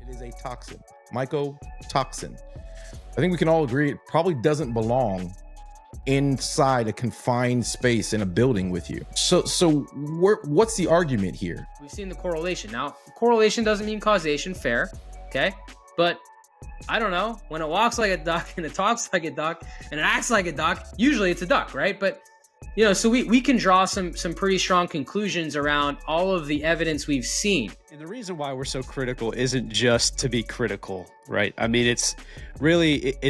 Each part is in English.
It is a toxin, mycotoxin. I think we can all agree it probably doesn't belong inside a confined space in a building with you. So what's the argument here? We've seen the correlation. Now, correlation doesn't mean causation, fair, okay? But I don't know, when it walks like a duck and it talks like a duck and it acts like a duck, usually it's a duck, right? But so we can draw some pretty strong conclusions around all of the evidence we've seen. And the reason why we're so critical isn't just to be critical, right? I mean, it's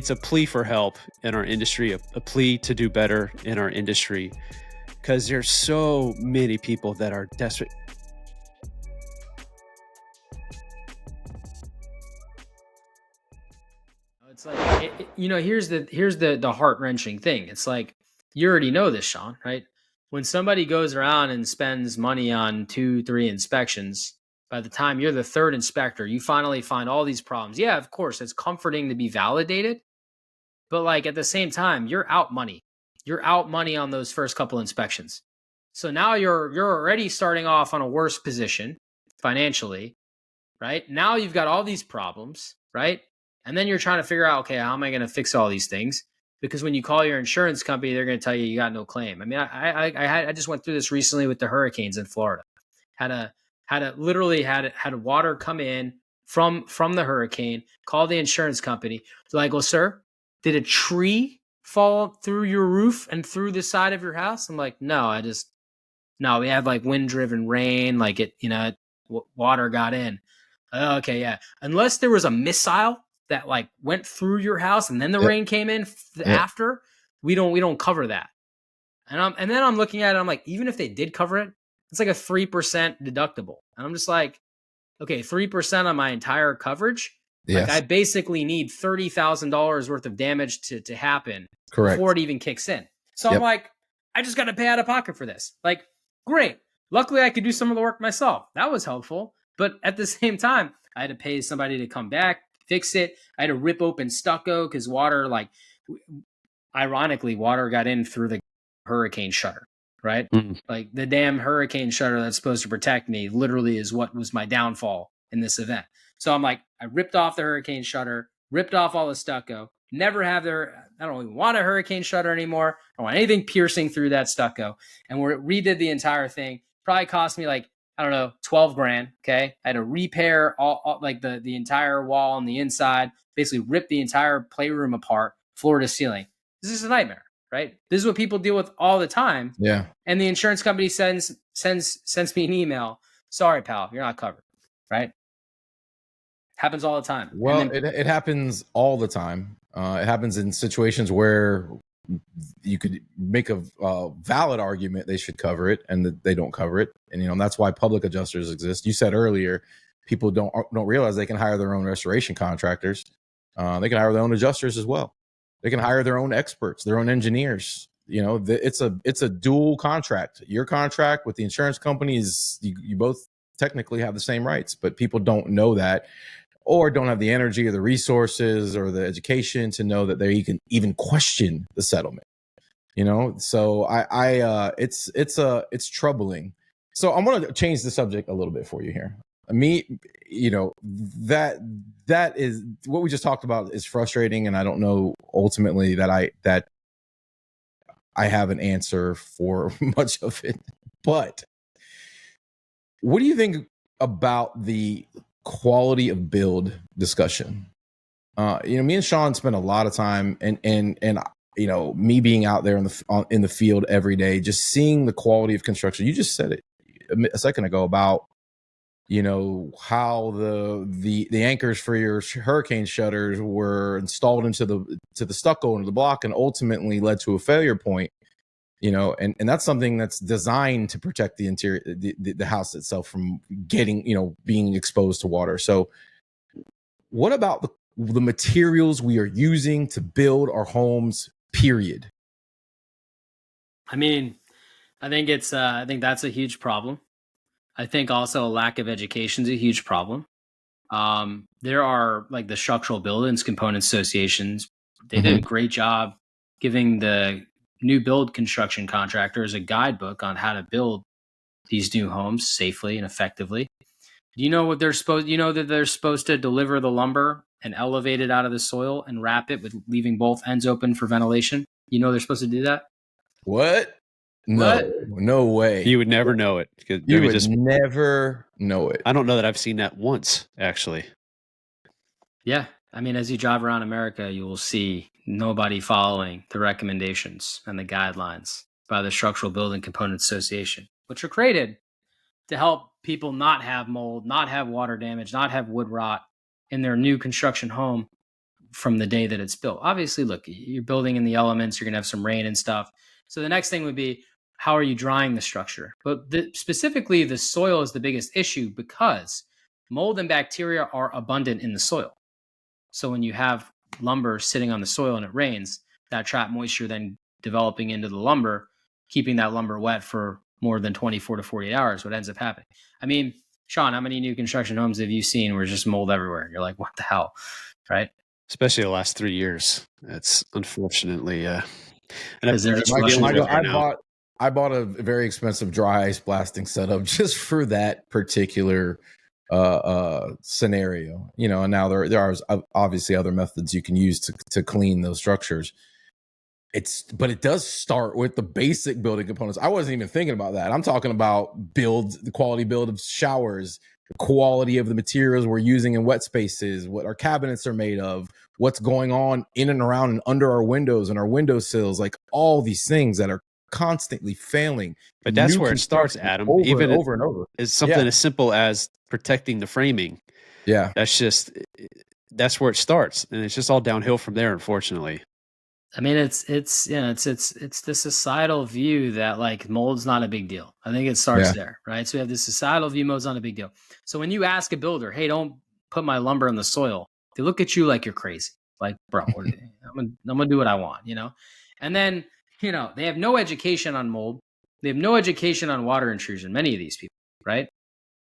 a plea for help in our industry, a plea to do better in our industry, because there's so many people that are desperate. It's like, here's the heart-wrenching thing. It's like, you already know this, Sean, right? When somebody goes around and spends money on 2-3 inspections, by the time you're the third inspector, you finally find all these problems. Yeah, of course, it's comforting to be validated, but like at the same time, you're out money. You're out money on those first couple inspections. So now you're already starting off on a worse position financially, right? Now you've got all these problems, right? And then you're trying to figure out, okay, how am I going to fix all these things? Because when you call your insurance company, they're going to tell you got no claim. I mean, I just went through this recently with the hurricanes in Florida. Had water come in from the hurricane. Call the insurance company. They're like, well, sir, did a tree fall through your roof and through the side of your house? I'm like, no, we had like wind-driven rain, like water got in. Okay, yeah. Unless there was a missile that like went through your house and then the rain came in after, we don't cover that. And then I'm looking at it, I'm like, even if they did cover it, it's like a 3% deductible. And I'm just like, okay, 3% on my entire coverage. Yes. Like I basically need $30,000 worth of damage to happen. Correct. Before it even kicks in. So I'm like, I just got to pay out of pocket for this. Like, great. Luckily, I could do some of the work myself. That was helpful. But at the same time, I had to pay somebody to come back, fix it. I had to rip open stucco because water, ironically, water got in through the hurricane shutter, right? Like the damn hurricane shutter that's supposed to protect me literally is what was my downfall in this event. So I'm like, I ripped off the hurricane shutter, ripped off all the stucco, I don't even want a hurricane shutter anymore. I don't want anything piercing through that stucco. And we redid the entire thing. Probably cost me like, I don't know, 12 grand. Okay. I had to repair all like the entire wall on the inside, basically rip the entire playroom apart, floor to ceiling. This is a nightmare, right? This is what people deal with all the time. Yeah. And the insurance company sends me an email. Sorry, pal, you're not covered, right? Happens all the time. Well, it happens all the time. It happens in situations where you could make a valid argument they should cover it and that they don't cover it. And, that's why public adjusters exist. You said earlier, people don't realize they can hire their own restoration contractors. They can hire their own adjusters as well. They can hire their own experts, their own engineers. It's a dual contract. Your contract with the insurance company is you both technically have the same rights, but people don't know that, or don't have the energy or the resources or the education to know that they can even question the settlement. So it's troubling. So I'm going to change the subject a little bit for you here. That is what we just talked about is frustrating, and I don't know ultimately that I have an answer for much of it. But what do you think about the quality of build discussion? Me and Sean spend a lot of time, and me being out there in the field every day, just seeing the quality of construction. You just said it a second ago about how the anchors for your hurricane shutters were installed into the stucco into the block and ultimately led to a failure point. And that's something that's designed to protect the interior, the house itself from being exposed to water. So what about the materials we are using to build our homes, period? I mean, I think that's a huge problem. I think also a lack of education is a huge problem. There are like the structural buildings component associations. They did a great job giving the new build construction contractors a guidebook on how to build these new homes safely and effectively. Do you know what they're supposed? You know that they're supposed to deliver the lumber and elevate it out of the soil and wrap it with leaving both ends open for ventilation. You know they're supposed to do that. What? No, What? no way. You would never know it. You would never know it. I don't know that I've seen that once, actually. Yeah. I mean, as you drive around America, you will see nobody following the recommendations and the guidelines by the Structural Building Components Association, which are created to help people not have mold, not have water damage, not have wood rot in their new construction home from the day that it's built. Obviously, look, you're building in the elements, you're going to have some rain and stuff. So the next thing would be, how are you drying the structure? But specifically, the soil is the biggest issue because mold and bacteria are abundant in the soil. So when you have lumber sitting on the soil and it rains, that trapped moisture then developing into the lumber, keeping that lumber wet for more than 24 to 48 hours, what ends up happening. I mean, Sean, how many new construction homes have you seen where there's just mold everywhere? You're like, what the hell, right? Especially the last 3 years. That's unfortunately, and I bought a very expensive dry ice blasting setup just for that particular scenario, and now there are obviously other methods you can use to clean those structures. But it does start with the basic building components. I wasn't even thinking about that. I'm talking about the quality build of showers, the quality of the materials we're using in wet spaces, what our cabinets are made of, what's going on in and around and under our windows and our windowsills, like all these things that are constantly failing. But that's where it starts, Adam. Over and over. It's something as simple as protecting the framing. Yeah. That's where it starts. And it's just all downhill from there, unfortunately. I mean, it's the societal view that like mold's not a big deal. I think it starts there, right? So we have this societal view, mold's not a big deal. So when you ask a builder, hey, don't put my lumber in the soil, they look at you like you're crazy. Like, bro, I'm gonna do what I want, And then, they have no education on mold. They have no education on water intrusion, many of these people, right?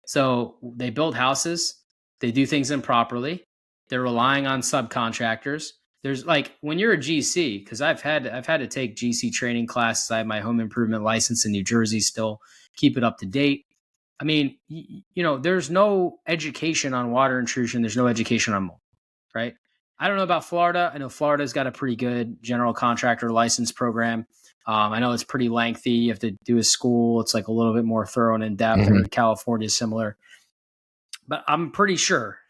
So they build houses, they do things improperly, they're relying on subcontractors. There's like, when you're a GC, because I've had to take GC training classes. I have my home improvement license in New Jersey still, keep it up to date. I mean, there's no education on water intrusion. There's no education on mold, right? I don't know about Florida. I know Florida's got a pretty good general contractor license program. I know it's pretty lengthy. You have to do a school. It's like a little bit more thorough and in depth. Mm-hmm. California is similar. But I'm pretty sure,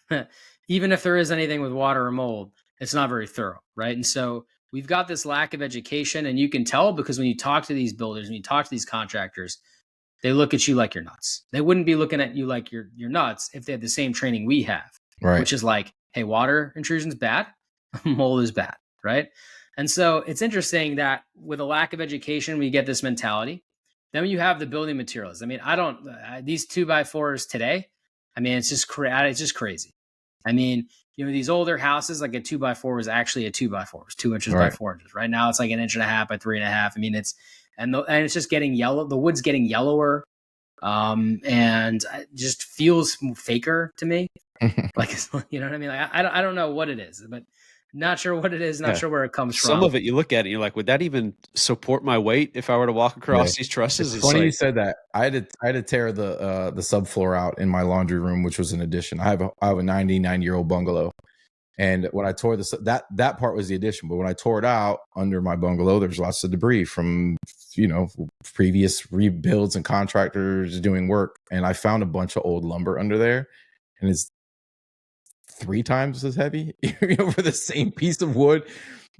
even if there is anything with water or mold, it's not very thorough, right? And so we've got this lack of education, and you can tell because when you talk to these builders, when you talk to these contractors, they look at you like you're nuts. They wouldn't be looking at you like you're nuts if they had the same training we have, right? Which is like, hey, water intrusion's bad, mold is bad, right? And so it's interesting that with a lack of education, we get this mentality. Then you have the building materials. I mean, these 2x4s today, I mean, it's just crazy. I mean, these older houses, like a 2x4 was actually a 2x4. It was 2 inches by 4 inches. Right now, it's like 1.5 inches by 3.5. I mean, it's just getting yellow. The wood's getting yellower, and it just feels faker to me. Like, you know what I mean? Like, I don't know what it is, but not sure what it is. Not sure where it comes from. Some of it, you look at it, and you're like, would that even support my weight if I were to walk across these trusses? It's funny you said that. I had to tear the subfloor out in my laundry room, which was an addition. I have a 99-year-old bungalow, and when I tore that part was the addition. But when I tore it out under my bungalow, there's lots of debris from previous rebuilds and contractors doing work, and I found a bunch of old lumber under there, and it's 3 times as heavy, for the same piece of wood.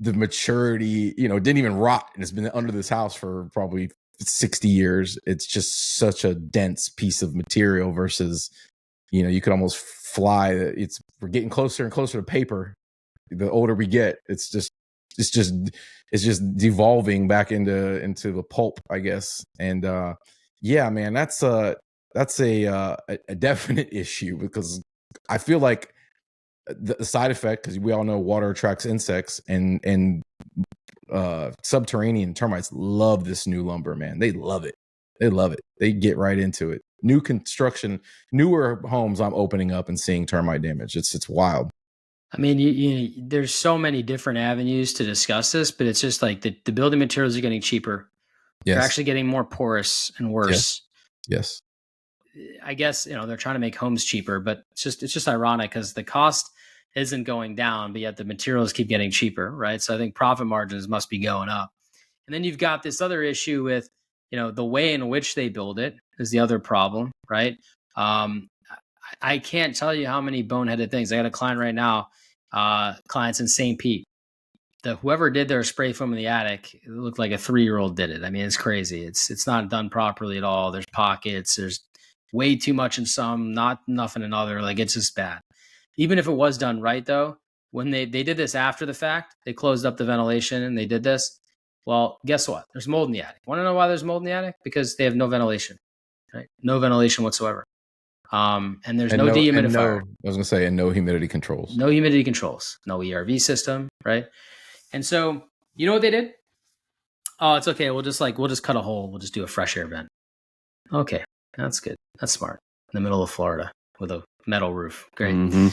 The maturity, didn't even rot, and it's been under this house for probably 60 years. It's just such a dense piece of material versus, you could almost fly. We're getting closer and closer to paper. The older we get, it's just devolving back into the pulp, I guess. And yeah, man, that's a definite issue, because I feel like the side effect, because we all know water attracts insects, and subterranean termites love this new lumber, man. They love it. They get right into it. New construction, newer homes I'm opening up and seeing termite damage. It's wild. I mean, there's so many different avenues to discuss this, but it's just like the building materials are getting cheaper. Yes. They're actually getting more porous and worse. Yes. I guess, they're trying to make homes cheaper, but it's just ironic because the cost isn't going down, but yet the materials keep getting cheaper, right? So I think profit margins must be going up. And then you've got this other issue with, the way in which they build it is the other problem, right? I can't tell you how many boneheaded things. I got a client right now, clients in St. Pete. Whoever did their spray foam in the attic, it looked like a 3-year-old did it. I mean, it's crazy. It's not done properly at all. There's pockets. There's way too much in some, not enough in another. Like, it's just bad. Even if it was done right, though, when they did this after the fact, they closed up the ventilation and they did this. Well, guess what? There's mold in the attic. Want to know why there's mold in the attic? Because they have no ventilation, right? No ventilation whatsoever. And there's no dehumidifier. I was gonna say, and no humidity controls. No humidity controls. No ERV system, right? And so, you know what they did? Oh, it's okay. We'll just cut a hole. We'll just do a fresh air vent. Okay, that's good. That's smart. In the middle of Florida with a metal roof. Great. Mm-hmm.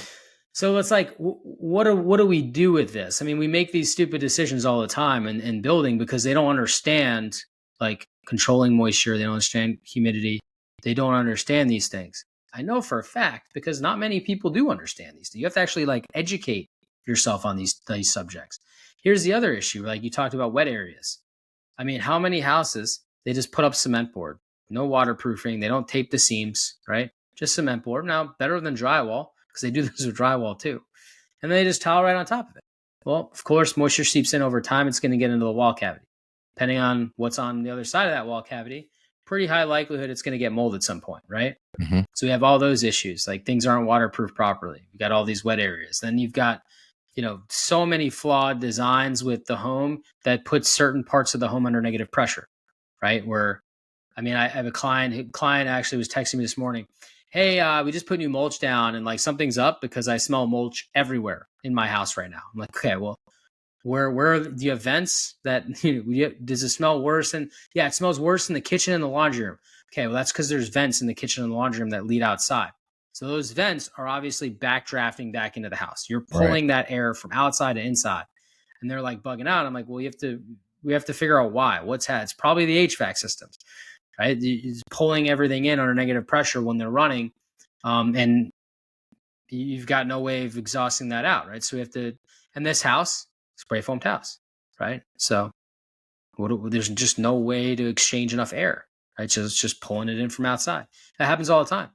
So it's like, what do we do with this? I mean, we make these stupid decisions all the time in building because they don't understand like controlling moisture. They don't understand humidity. They don't understand these things. I know for a fact because not many people do understand these things. You have to actually like educate yourself on these subjects. Here's the other issue. Like you talked about wet areas. I mean, how many houses, they just put up cement board, no waterproofing. They don't tape the seams, right? Just cement board. Now, better than drywall because they do this with drywall too. And they just tile right on top of it. Well, of course, moisture seeps in over time. It's going to get into the wall cavity. Depending on what's on the other side of that wall cavity, pretty high likelihood it's going to get mold at some point, right? Mm-hmm. So we have all those issues, like things aren't waterproof properly. You got all these wet areas. Then you've got, so many flawed designs with the home that put certain parts of the home under negative pressure, right? Where, I mean, I have a client actually was texting me this morning. Hey, we just put new mulch down and like something's up because I smell mulch everywhere in my house right now. I'm like, okay, well, where do you have vents that, does it smell worse? And yeah, it smells worse in the kitchen and the laundry room. Okay, well, that's because there's vents in the kitchen and the laundry room that lead outside. So those vents are obviously backdrafting back into the house. You're pulling that air from outside to inside. And they're like bugging out. I'm like, well, we have to figure out why. It's probably the HVAC systems, right? It's pulling everything in under negative pressure when they're running. And you've got no way of exhausting that out, right? So we have to, and this house, spray foamed house, right? So there's just no way to exchange enough air, right? So it's just pulling it in from outside. That happens all the time.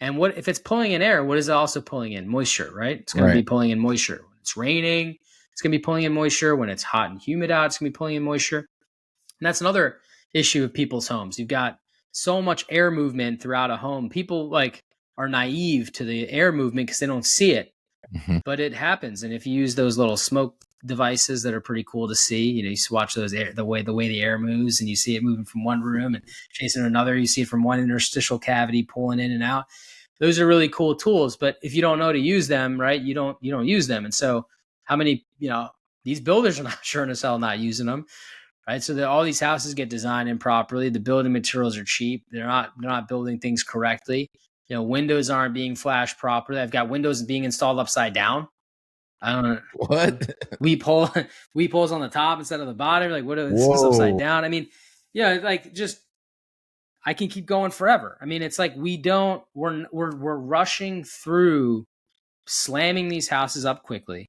And what if it's pulling in air? What is it also pulling in? Moisture, right? It's going to be pulling in moisture. When it's raining, it's going to be pulling in moisture. When it's hot and humid out, it's going to be pulling in moisture. And that's another issue with people's homes. You've got so much air movement throughout a home. People like are naive to the air movement because they don't see it, but it happens. And if you use those little smoke devices that are pretty cool to see, you watch those the way the air moves, and you see it moving from one room and chasing another. You see it from one interstitial cavity pulling in and out. Those are really cool tools, but if you don't know to use them, right, you don't use them. And so how many, these builders are not sure as hell not using them, right? So that all these houses get designed improperly. The building materials are cheap. They're not building things correctly. Windows aren't being flashed properly. I've got windows being installed upside down. I don't know what we pulls on the top instead of the bottom. Like, what is this upside down? I mean, like just, I can keep going forever. I mean, it's like we're rushing through slamming these houses up quickly.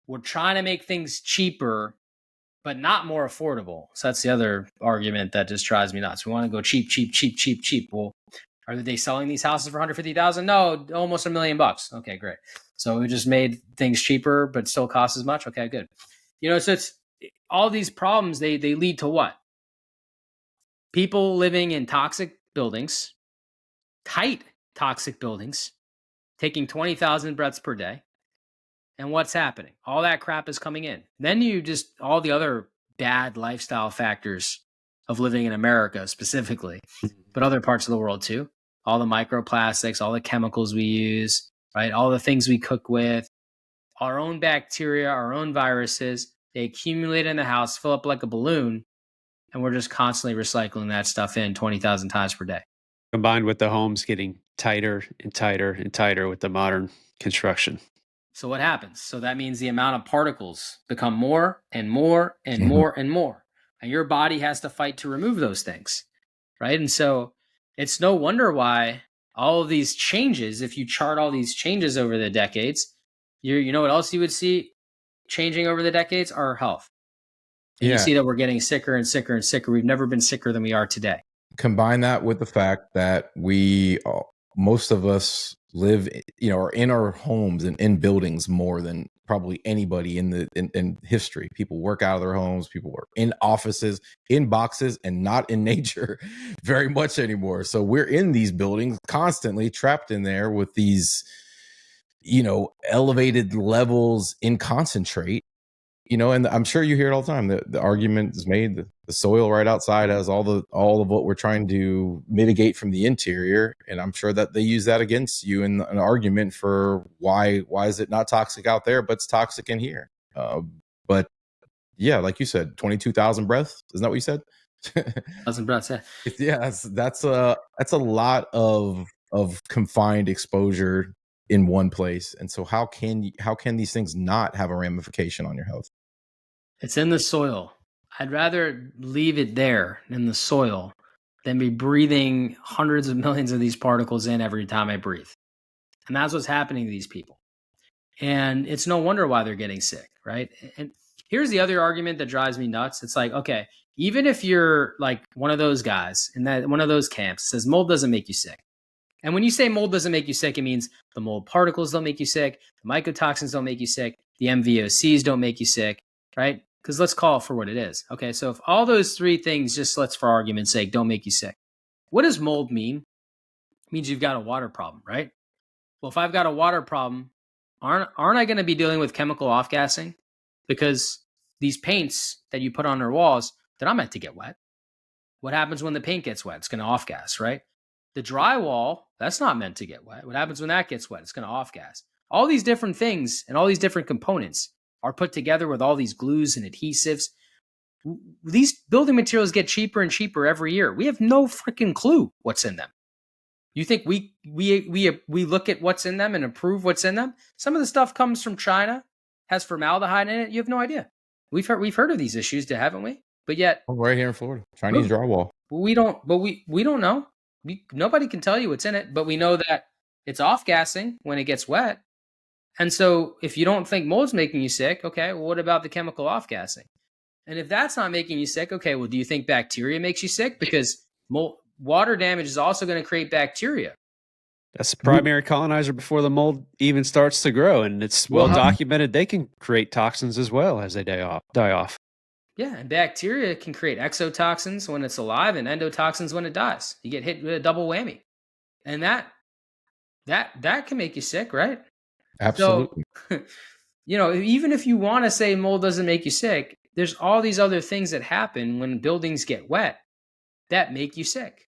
We're trying to make things cheaper, but not more affordable. So that's the other argument that just drives me nuts. We want to go cheap, cheap, cheap, cheap, cheap. Well, are they selling these houses for $150,000? No, almost $1 million. Okay, great. So we just made things cheaper, but still cost as much. Okay, good. So it's all these problems. They lead to what? People living in toxic buildings, tight toxic buildings, taking 20,000 breaths per day. And what's happening? All that crap is coming in. Then all the other bad lifestyle factors of living in America specifically, but other parts of the world too. All the microplastics, all the chemicals we use, right? All the things we cook with, our own bacteria, our own viruses, they accumulate in the house, fill up like a balloon, and we're just constantly recycling that stuff in 20,000 times per day. Combined with the homes getting tighter and tighter and tighter with the modern construction. So what happens? So that means the amount of particles become more and more and more and more. And your body has to fight to remove those things, right? And so it's no wonder why all of these changes, if you chart all these changes over the decades, you know what else you would see changing over the decades? Our health. And you see that we're getting sicker and sicker and sicker. We've never been sicker than we are today. Combine that with the fact that most of us live, are in our homes and in buildings more than probably anybody in history. People work out of their homes. People work in offices, in boxes, and not in nature very much anymore. So we're in these buildings constantly trapped in there with these, elevated levels in concentrate. And I'm sure you hear it all the time. The argument is made that the soil right outside has all of what we're trying to mitigate from the interior, and I'm sure that they use that against you in an argument for why is it not toxic out there, but it's toxic in here. But yeah, like you said, 22,000 breaths. Isn't that what you said? 1,000 breaths. Yeah, that's a lot of confined exposure in one place. And so how can these things not have a ramification on your health? It's in the soil. I'd rather leave it there in the soil than be breathing hundreds of millions of these particles in every time I breathe. And that's what's happening to these people. And it's no wonder why they're getting sick, right? And here's the other argument that drives me nuts. It's like, okay, even if you're like one of those guys in that one of those camps says mold doesn't make you sick. And when you say mold doesn't make you sick, it means the mold particles don't make you sick, the mycotoxins don't make you sick, the MVOCs don't make you sick, right? Because let's call it for what it is. Okay, so if all those three things, just let's for argument's sake, don't make you sick, what does mold mean? It means you've got a water problem, right? Well, if I've got a water problem, aren't I going to be dealing with chemical off-gassing? Because these paints that you put on our walls, they're not meant to get wet. What happens when the paint gets wet? It's going to off-gas, right? The drywall, that's not meant to get wet. What happens when that gets wet? It's going to off-gas. All these different things and all these different components are put together with all these glues and adhesives. These building materials get cheaper and cheaper every year. We have no freaking clue what's in them. You think we look at what's in them and approve what's in them? Some of the stuff comes from China, has formaldehyde in it. You have no idea. We've heard of these issues, haven't we? But yet, right here in Florida, Chinese drywall. We don't. But we don't know. Nobody can tell you what's in it. But we know that it's off-gassing when it gets wet. And so, if you don't think mold's making you sick, okay, well, what about the chemical off-gassing? And if that's not making you sick, okay, well, do you think bacteria makes you sick? Because water damage is also going to create bacteria. That's the primary colonizer before the mold even starts to grow. And it's well documented they can create toxins as well as they die off. Yeah, and bacteria can create exotoxins when it's alive and endotoxins when it dies. You get hit with a double whammy. And that can make you sick, right? Absolutely. So, even if you want to say mold doesn't make you sick, there's all these other things that happen when buildings get wet that make you sick.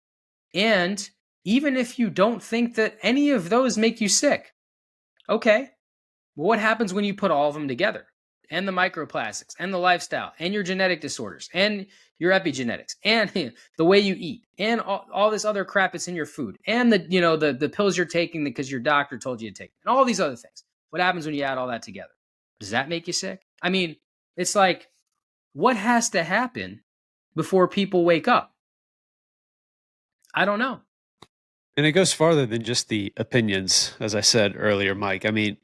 And even if you don't think that any of those make you sick, okay, well, what happens when you put all of them together? And the microplastics, and the lifestyle, and your genetic disorders, and your epigenetics, and the way you eat, and all this other crap that's in your food, and the pills you're taking because your doctor told you to take, and all these other things. What happens when you add all that together? Does that make you sick? I mean, it's like, what has to happen before people wake up? I don't know. And it goes farther than just the opinions, as I said earlier, Mike. I mean,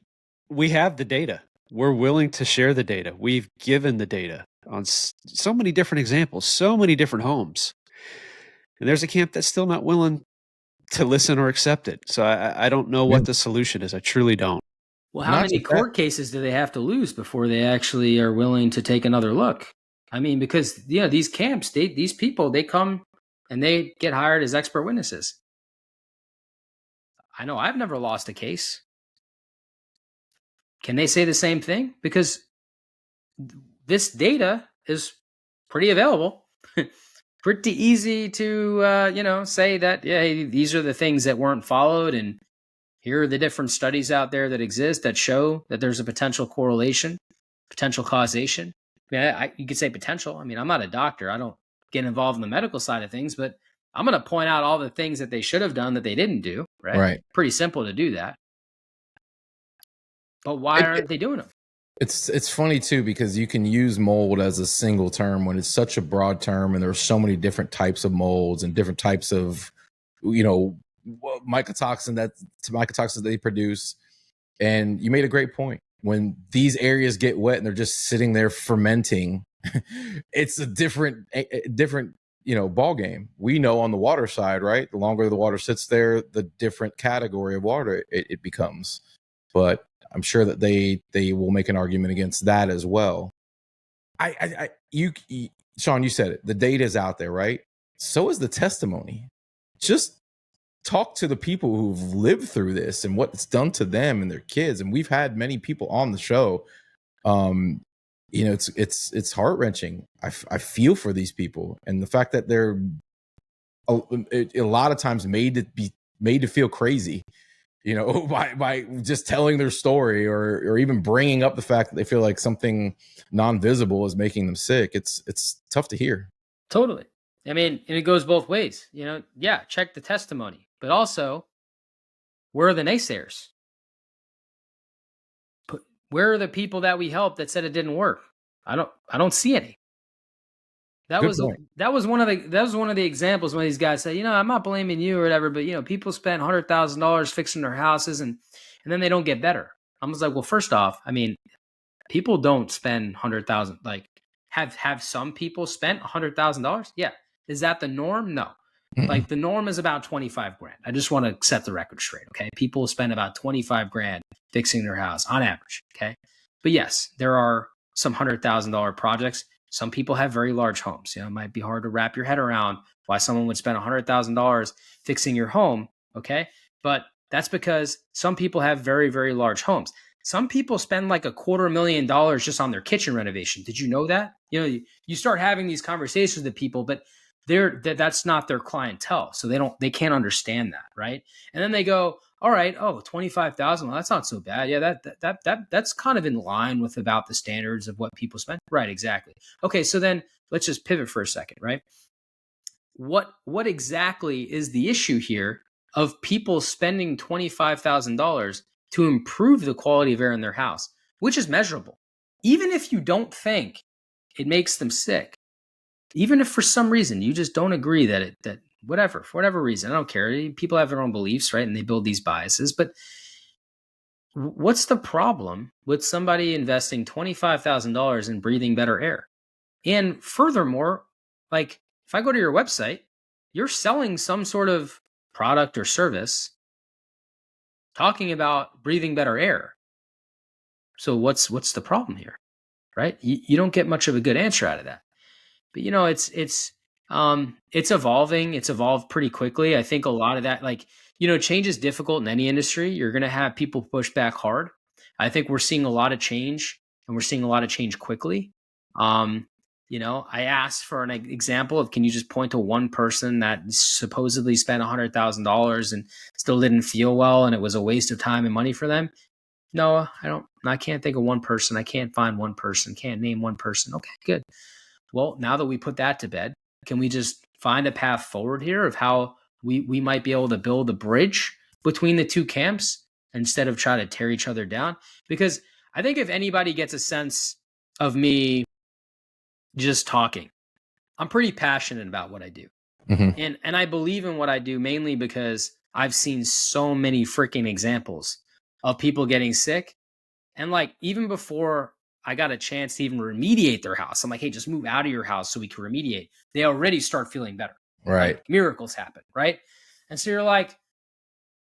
we have the data. We're willing to share the data. We've given the data on so many different examples, so many different homes. And there's a camp that's still not willing to listen or accept it. So I don't know what the solution is. I truly don't. Well, how many court cases do they have to lose before they actually are willing to take another look? I mean, because these camps, these people, they come and they get hired as expert witnesses. I know I've never lost a case. Can they say the same thing? Because this data is pretty available, pretty easy to, say that, these are the things that weren't followed. And here are the different studies out there that exist that show that there's a potential correlation, potential causation. I mean, you could say potential. I mean, I'm not a doctor. I don't get involved in the medical side of things, but I'm going to point out all the things that they should have done that they didn't do. Right. Pretty simple to do that. But why aren't they doing them? It's funny too, because you can use mold as a single term when it's such a broad term, and there are so many different types of molds and different types of, mycotoxins that they produce. And you made a great point. When these areas get wet and they're just sitting there fermenting, it's a different ball game. We know on the water side, right? The longer the water sits there, the different category of water it becomes. But I'm sure that they will make an argument against that as well. Sean, you said it. The data is out there, right? So is the testimony. Just talk to the people who've lived through this and what it's done to them and their kids. And we've had many people on the show. It's heart-wrenching. I feel for these people, and the fact that they're a lot of times made to feel crazy, by just telling their story or even bringing up the fact that they feel like something non-visible is making them sick. It's tough to hear. Totally. I mean, and it goes both ways. Check the testimony, but also, where are the naysayers? Where are the people that we helped that said it didn't work? I don't see any. That was one of the examples when these guys say, I'm not blaming you or whatever, but people spend $100,000 fixing their houses and then they don't get better. I was like, well, first off, I mean, people don't spend $100,000. Like, have some people spent $100,000? Yeah. Is that the norm? No. Mm-mm. Like, the norm is about 25 grand. I just want to set the record straight. Okay. People spend about 25 grand fixing their house on average. Okay. But yes, there are some $100,000 projects. Some people have very large homes. It might be hard to wrap your head around why someone would spend $100,000 fixing your home. Okay. But that's because some people have very, very large homes. Some people spend like $250,000 just on their kitchen renovation. Did you know that? You start having these conversations with people, but that's not their clientele. So they can't understand that. Right. And then they go, all right, 25,000. Well, that's not so bad. Yeah, that's kind of in line with about the standards of what people spend. Right, exactly. Okay, so then let's just pivot for a second, right? What exactly is the issue here of people spending $25,000 to improve the quality of air in their house, which is measurable? Even if you don't think it makes them sick, even if for some reason you just don't agree that whatever, for whatever reason, I don't care. People have their own beliefs, right? And they build these biases. But what's the problem with somebody investing $25,000 in breathing better air? And furthermore, like, if I go to your website, you're selling some sort of product or service talking about breathing better air. So what's the problem here, right? You don't get much of a good answer out of that. But it's evolving. It's evolved pretty quickly. I think a lot of that, change is difficult in any industry. You're going to have people push back hard. I think we're seeing a lot of change, and we're seeing a lot of change quickly. I asked for an example of, can you just point to one person that supposedly spent $100,000 and still didn't feel well, and it was a waste of time and money for them? No, I don't. I can't think of one person. I can't find one person. Can't name one person. Okay, good. Well, now that we put that to bed, can we just find a path forward here of how we might be able to build a bridge between the two camps instead of try to tear each other down? Because I think if anybody gets a sense of me just talking, I'm pretty passionate about what I do. Mm-hmm. And I believe in what I do mainly because I've seen so many freaking examples of people getting sick. And even before I got a chance to even remediate their house, I'm like, hey, just move out of your house so we can remediate. They already start feeling better. Right. Miracles happen. Right. And so you're like,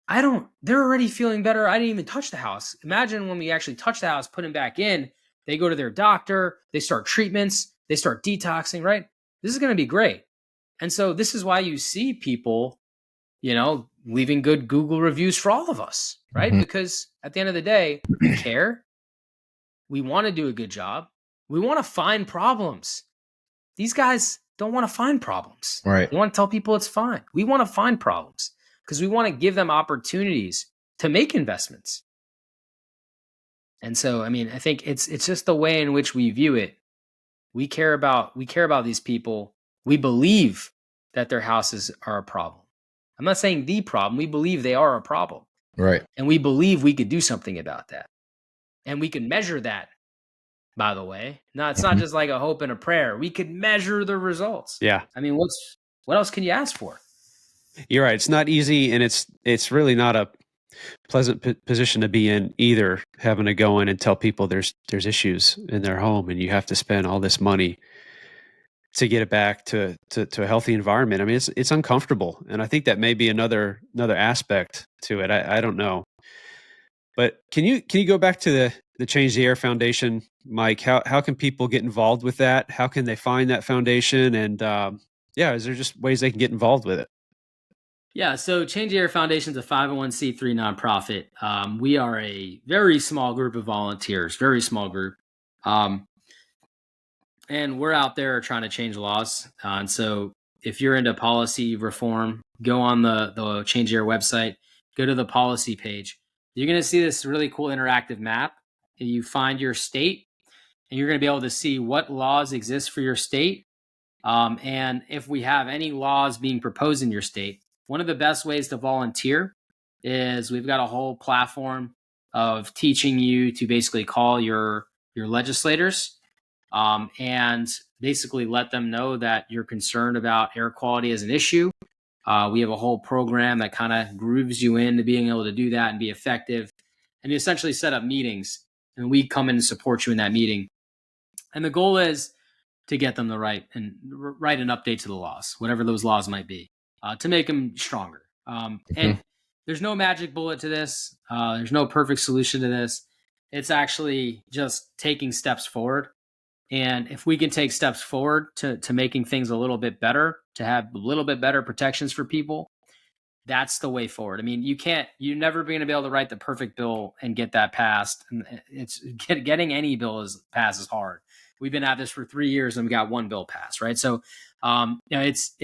they're already feeling better. I didn't even touch the house. Imagine when we actually touch the house, put them back in, they go to their doctor, they start treatments, they start detoxing, right? This is going to be great. And so this is why you see people, leaving good Google reviews for all of us, right? Mm-hmm. Because at the end of the day, we care. We want to do a good job. We want to find problems. These guys don't want to find problems. Right. They want to tell people it's fine. We want to find problems because we want to give them opportunities to make investments. And so, I mean, I think it's just the way in which we view it. We care about these people. We believe that their houses are a problem. I'm not saying the problem. We believe they are a problem. Right. And we believe we could do something about that. And we can measure that, by the way. No, it's not just like a hope and a prayer. We could measure the results. Yeah. I mean, what else can you ask for? You're right. It's not easy, and it's really not a pleasant position to be in either, having to go in and tell people there's issues in their home and you have to spend all this money to get it back to a healthy environment. I mean, it's uncomfortable, and I think that may be another aspect to it. I don't know, but can you go back to the Change the Air Foundation, Mike? How can people get involved with that? How can they find that foundation? And is there just ways they can get involved with it? Yeah, so Change the Air Foundation is a 501c3 nonprofit. We are a very small group of volunteers, very small group. And we're out there trying to change laws. And so if you're into policy reform, go on the Change the Air website, go to the policy page. You're going to see this really cool interactive map. And you find your state, and you're going to be able to see what laws exist for your state. And if we have any laws being proposed in your state. One of the best ways to volunteer is we've got a whole platform of teaching you to basically call your legislators and basically let them know that you're concerned about air quality as an issue. We have a whole program that kind of grooves you into being able to do that and be effective. And you essentially set up meetings, and we come in and support you in that meeting. And the goal is to get them to write an update to the laws, whatever those laws might be, to make them stronger. And there's no magic bullet to this. There's no perfect solution to this. It's actually just taking steps forward. And if we can take steps forward to making things a little bit better, to have a little bit better protections for people, that's the way forward. I mean, you're never going to be able to write the perfect bill and get that passed. And getting any bill passed is hard. We've been at this for 3 years and we got one bill passed, right? So, it's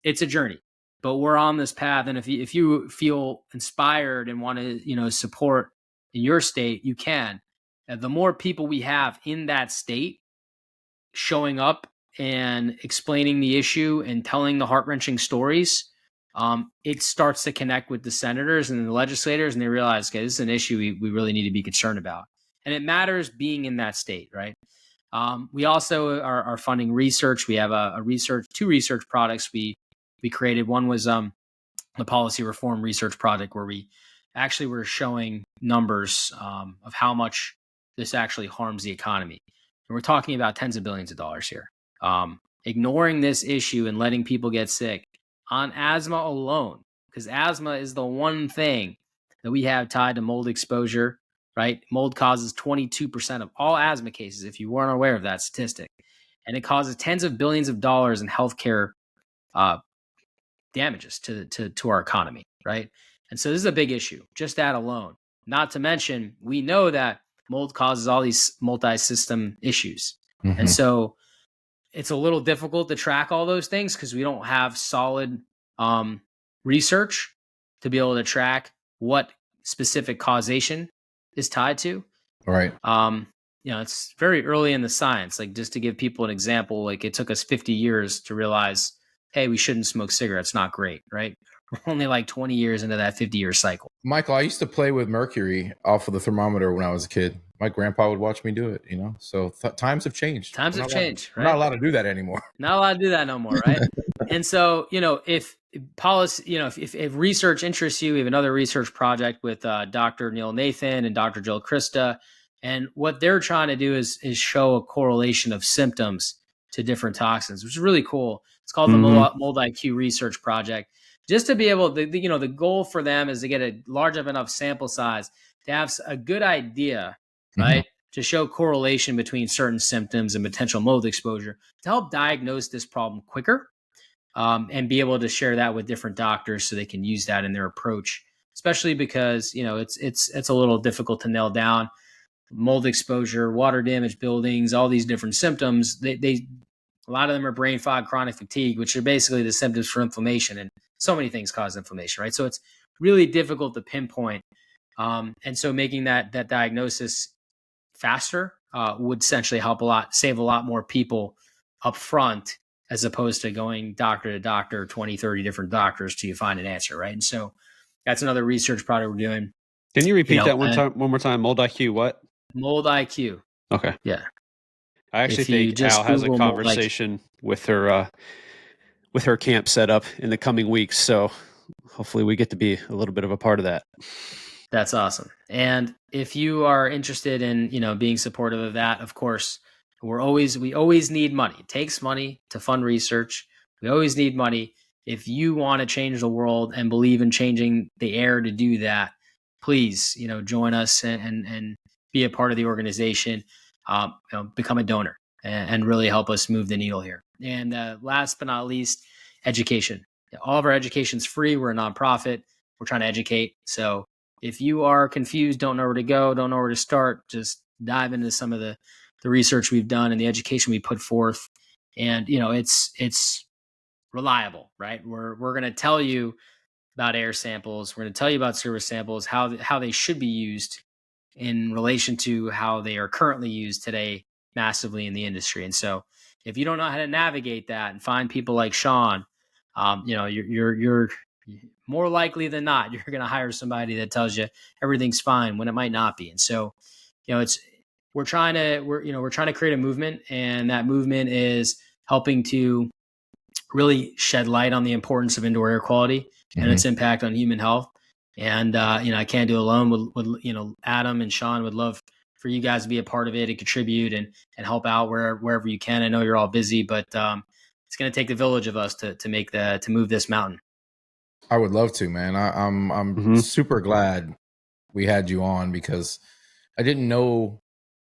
a journey, but we're on this path. And if you feel inspired and want to, support in your state, you can. The more people we have in that state showing up and explaining the issue and telling the heart-wrenching stories, it starts to connect with the senators and the legislators, and they realize, okay, this is an issue we really need to be concerned about. And it matters being in that state, right? We also are funding research. We have two research products we created. One was the policy reform research project, where we actually were showing numbers of how much this actually harms the economy. And we're talking about tens of billions of dollars here. Ignoring this issue and letting people get sick on asthma alone, because asthma is the one thing that we have tied to mold exposure, right? Mold causes 22% of all asthma cases, if you weren't aware of that statistic. And it causes tens of billions of dollars in healthcare damages to our economy, right? And so this is a big issue, just that alone. Not to mention, we know that mold causes all these multi-system issues. Mm-hmm. And so it's a little difficult to track all those things because we don't have solid research to be able to track what specific causation is tied to. Right. It's very early in the science. Like, just to give people an example, like, it took us 50 years to realize, hey, we shouldn't smoke cigarettes. Not great, right? We're only like 20 years into that 50-year cycle. Michael, I used to play with mercury off of the thermometer when I was a kid. My grandpa would watch me do it, So times have changed. Times have changed, right? We're not allowed to do that anymore. Not allowed to do that no more, right? And so, if policy, if research interests you, we have another research project with Dr. Neil Nathan and Dr. Jill Krista. And what they're trying to do is show a correlation of symptoms to different toxins, which is really cool. It's called the Mold IQ Research Project. Just to be able to, the goal for them is to get a large enough sample size to have a good idea, right? To show correlation between certain symptoms and potential mold exposure to help diagnose this problem quicker, and be able to share that with different doctors so they can use that in their approach, especially because, it's a little difficult to nail down. Mold exposure, water damage buildings, all these different symptoms, they a lot of them are brain fog, chronic fatigue, which are basically the symptoms for inflammation. And so many things cause inflammation, right? So it's really difficult to pinpoint. And so making that diagnosis faster would essentially help a lot, save a lot more people up front, as opposed to going doctor to doctor, 20, 30 different doctors till you find an answer, right? And so that's another research project we're doing. Can you repeat that one more time? Mold IQ what? Mold IQ. Okay. Yeah. I actually think Al has a conversation with her camp set up in the coming weeks. So hopefully we get to be a little bit of a part of that. That's awesome. And if you are interested in, being supportive of that, of course, we always need money. It takes money to fund research. We always need money. If you want to change the world and believe in changing the air to do that, please, join us and be a part of the organization. Become a donor and really help us move the needle here. And last but not least, education. All of our education is free. We're a nonprofit. We're trying to educate. So if you are confused, don't know where to go, don't know where to start, just dive into some of the research we've done and the education we put forth. And, it's reliable, right? We're going to tell you about air samples. We're going to tell you about service samples, how they should be used in relation to how they are currently used today massively in the industry. And so if you don't know how to navigate that and find people like Sean, you're more likely than not, you're going to hire somebody that tells you everything's fine when it might not be. And so, we're trying to create a movement, and that movement is helping to really shed light on the importance of indoor air quality and its impact on human health. And, I can't do it alone. Would Adam and Sean would love for you guys to be a part of it and contribute and help out wherever you can. I know you're all busy, but it's going to take the village of us to move this mountain. I would love to, man. I'm super glad we had you on, because I didn't know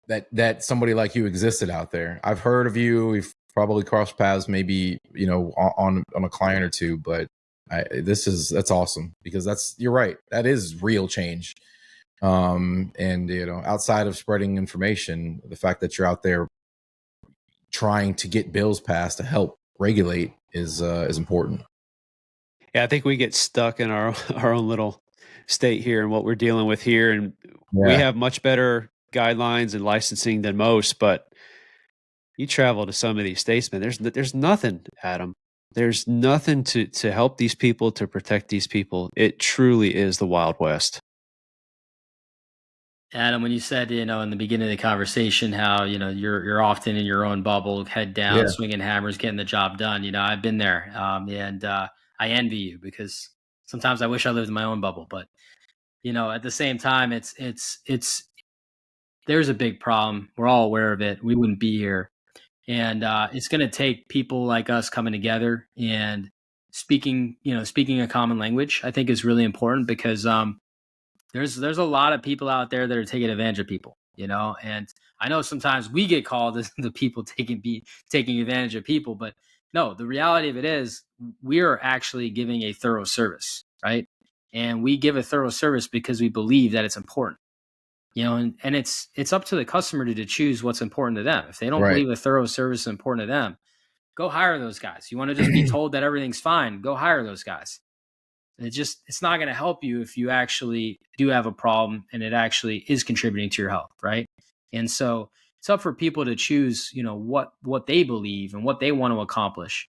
that somebody like you existed out there. I've heard of you. We've probably crossed paths, maybe, on a client or two, but that's awesome, because you're right. That is real change. And, outside of spreading information, the fact that you're out there trying to get bills passed to help regulate is important. Yeah, I think we get stuck in our own little state here and what we're dealing with here. And we have much better guidelines and licensing than most, but you travel to some of these states, man, there's nothing, Adam. There's nothing to help these people, to protect these people. It truly is the Wild West. Adam, when you said, in the beginning of the conversation, how, you're often in your own bubble, head down, swinging hammers, getting the job done. I've been there. And I envy you, because sometimes I wish I lived in my own bubble, but, at the same time, it's there's a big problem. We're all aware of it. We wouldn't be here. And it's going to take people like us coming together and speaking a common language, I think is really important, because there's a lot of people out there that are taking advantage of people, and I know sometimes we get called as the people taking advantage of people, but no, the reality of it is we are actually giving a thorough service, right? And we give a thorough service because we believe that it's important. And it's up to the customer to choose what's important to them. If they don't believe a thorough service is important to them, go hire those guys. You want to just be told that everything's fine, go hire those guys. It's not going to help you if you actually do have a problem and it actually is contributing to your health, right? And so it's up for people to choose, what they believe and what they want to accomplish.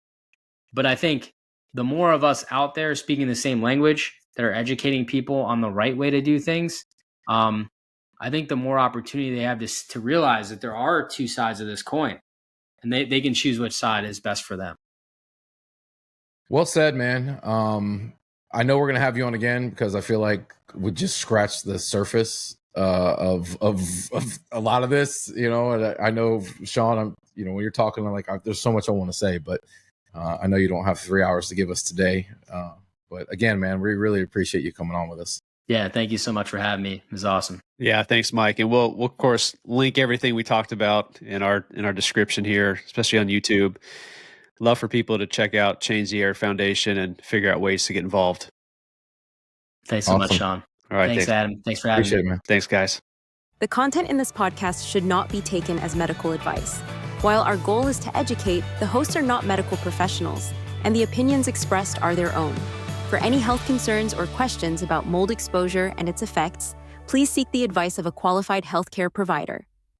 But I think the more of us out there speaking the same language that are educating people on the right way to do things, I think the more opportunity they have to realize that there are two sides of this coin, and they can choose which side is best for them. Well said, man. I know we're going to have you on again, because I feel like we just scratched the surface of a lot of this, and I know, Sean, when you're talking, I'm like, there's so much I want to say, but I know you don't have 3 hours to give us today. But again, man, we really appreciate you coming on with us. Yeah, thank you so much for having me. It was awesome. Yeah, thanks, Mike. And we'll of course link everything we talked about in our description here, especially on YouTube. Love for people to check out Change the Air Foundation and figure out ways to get involved. Thanks so much, Sean. All right, thanks, Adam. Thanks for having me. Appreciate it, man. Thanks, guys. The content in this podcast should not be taken as medical advice. While our goal is to educate, the hosts are not medical professionals, and the opinions expressed are their own. For any health concerns or questions about mold exposure and its effects, please seek the advice of a qualified healthcare provider.